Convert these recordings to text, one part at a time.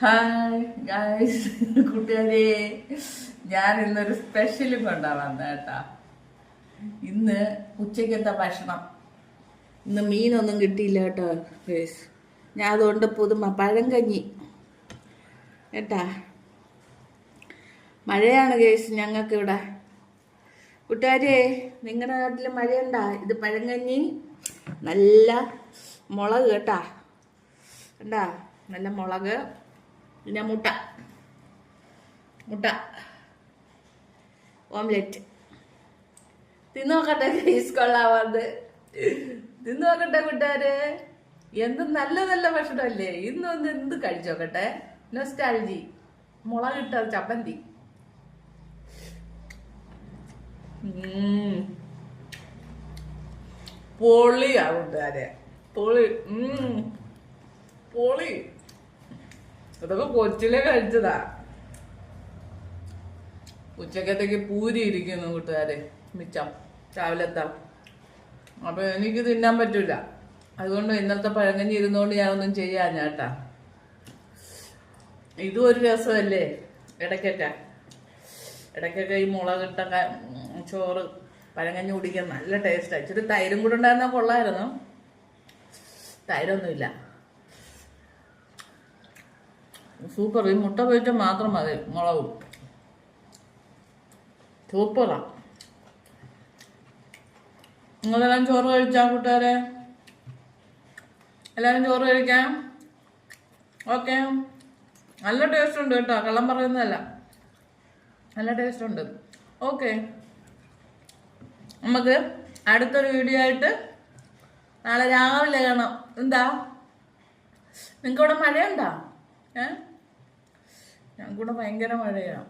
Hi guys, കൂട്ടുകാരെ, ഞാൻ ഇന്നൊരു സ്പെഷ്യലും കൊണ്ടാ വന്ന കേട്ടാ. ഇന്ന് ഉച്ചക്കത്തെ ഭക്ഷണം, ഇന്ന് മീനൊന്നും കിട്ടിയില്ല കേട്ടോ ഗൈസ്. ഞാൻ അതുകൊണ്ട് പഴങ്കഞ്ഞി കേട്ടാ. മഴയാണ് ഗൈസ് ഞങ്ങൾക്ക് ഇവിടെ. കൂട്ടുകാരെ, നിങ്ങളുടെ നാട്ടിൽ മഴയുണ്ടാ? ഇത് പഴങ്കഞ്ഞി, നല്ല മുളക് കേട്ടാ, കണ്ടാ, നല്ല മുളക്, പിന്നെ മുട്ട ഓംലെറ്റ്. തിന്നോക്കട്ടെ ഗൈസ്, കൊള്ളാവാത്. തിന്നോക്കട്ടെ കൂട്ടുകാര്. എന്ത് നല്ല നല്ല ഭക്ഷണമല്ലേ. ഇന്നൊന്ന് എന്ത് കഴിച്ചോക്കട്ടെ. നൊസ്റ്റാൾജി മുളകിട്ട ചമ്മന്തി. പൊളിയാ കൂട്ടുകാരെ, പൊളി. പൊളി. അതൊക്കെ കൊച്ചിലെ കഴിച്ചതാ. ഉച്ചക്കത്തേക്ക് പൂരി ഇരിക്കുന്നു കൂട്ടുകാരെ, മിച്ചം രാവിലത്തെ. അപ്പൊ എനിക്ക് തിന്നാൻ പറ്റൂല, അതുകൊണ്ട് ഇന്നത്തെ പഴങ്കഞ്ഞി ഇരുന്നോണ്ട് ഞാനൊന്നും ചെയ്യാൻ ചേട്ടാ. ഇതും ഒരു രസമല്ലേ ഇടയ്ക്കൊക്കെ ഈ മുളകിട്ട ചോറ് പഴങ്കഞ്ഞി കുടിക്കാൻ നല്ല ടേസ്റ്റാണ്. ഇച്ചിരി തൈരും കൂടെ ഉണ്ടായിരുന്നാൽ കൊള്ളായിരുന്നു. തൈരൊന്നുമില്ല. സൂപ്പർ. ഈ മുട്ട പൊരിച്ച മാത്രം മതി, മുളകും. സൂപ്പറാ. നിങ്ങളെല്ലാം ചോറ് കഴിച്ചാ കൂട്ടുകാരെ? എല്ലാവരും ചോറ് കഴിക്കാം. ഓക്കെ, നല്ല ടേസ്റ്റ് ഉണ്ട് കേട്ടോ, കള്ളം പറയുന്നതല്ല, നല്ല ടേസ്റ്റ് ഉണ്ട്. ഓക്കെ, നമുക്ക് അടുത്തൊരു വീഡിയോ ആയിട്ട് നാളെ രാവിലെ കാണാം. എന്താ, നിങ്ങൾക്ക് ഇവിടെ മഴയുണ്ടോ? ഞങ്ങൾക്കൂടെ ഭയങ്കര മഴയാണ്.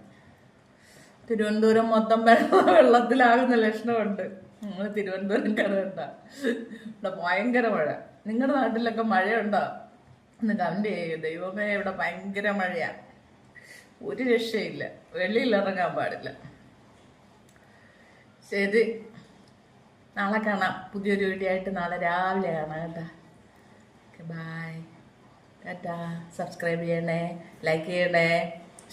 തിരുവനന്തപുരം മൊത്തം വെള്ളത്തിലാകുന്ന ലക്ഷണമുണ്ട്. നിങ്ങൾ തിരുവനന്തപുരം കടണ്ട, ഇവിടെ ഭയങ്കര മഴ. നിങ്ങളുടെ നാട്ടിലൊക്കെ മഴയുണ്ടോ എന്ന് കമന്റ് ചെയ്യുക. ദൈവമേ, ഇവിടെ ഭയങ്കര മഴയാ, ഒരു രക്ഷയില്ല, വെളിയിൽ ഇറങ്ങാൻ പാടില്ല. ശരി, നാളെ കാണാം. പുതിയൊരു വീഡിയോ ആയിട്ട് നാളെ രാവിലെ കാണാം കേട്ടാ. ബൈ, ടാറ്റാ. സബ്സ്ക്രൈബ് ചെയ്യണേ, ലൈക്ക് ചെയ്യണേ,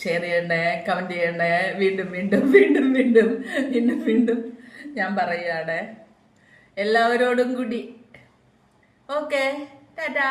ഷെയർ ചെയ്യണേ, കമന്റ് ചെയ്യണേ. വീണ്ടും വീണ്ടും വീണ്ടും വീണ്ടും വീണ്ടും വീണ്ടും ഞാൻ പറയുകയാണ് എല്ലാവരോടും കൂടി. ഓക്കെ, ടാറ്റാ.